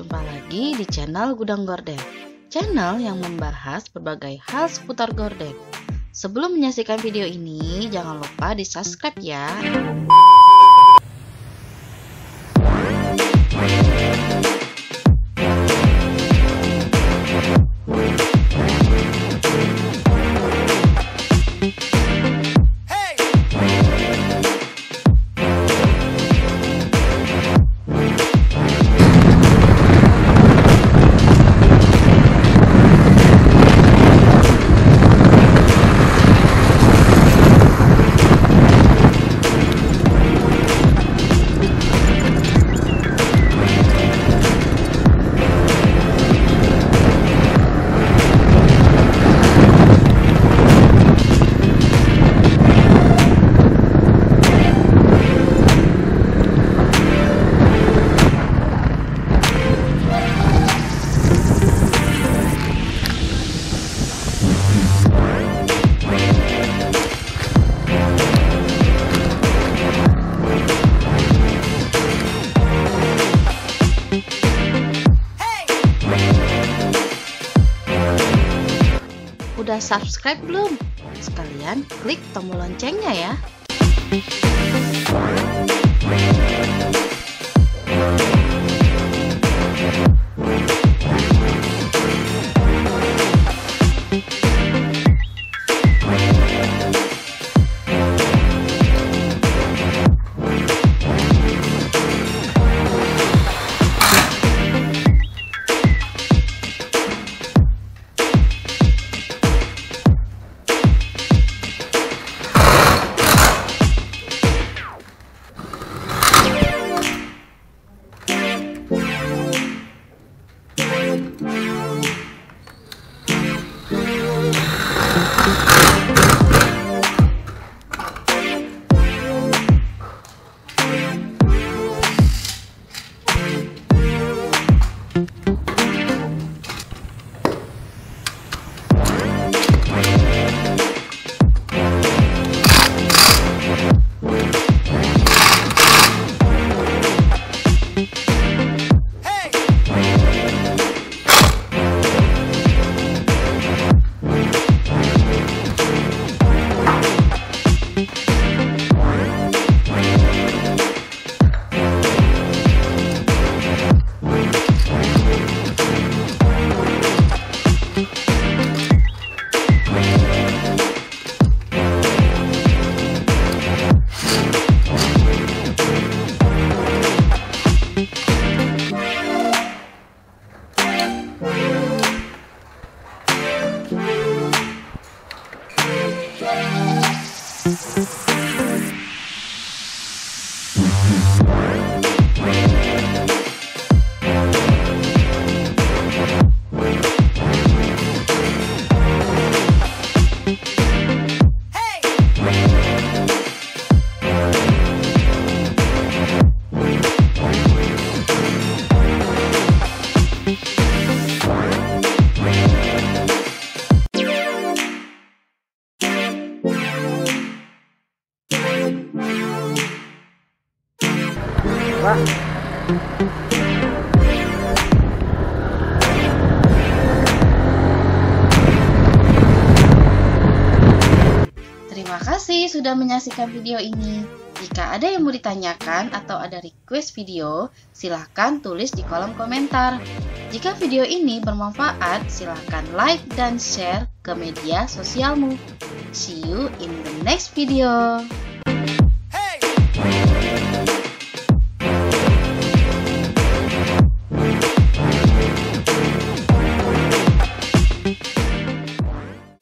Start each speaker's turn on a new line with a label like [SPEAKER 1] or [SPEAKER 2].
[SPEAKER 1] Jumpa lagi di channel Gudang Gorden, channel yang membahas berbagai hal seputar gorden. Sebelum menyaksikan video ini, jangan lupa di subscribe ya. Udah subscribe belum? Sekalian klik tombol loncengnya ya. Terima kasih sudah menyaksikan video ini. Jika ada yang mau ditanyakan atau ada request video, silahkan tulis di kolom komentar. Jika video ini bermanfaat, silahkan like dan share ke media sosialmu. See you in the next video. Hey!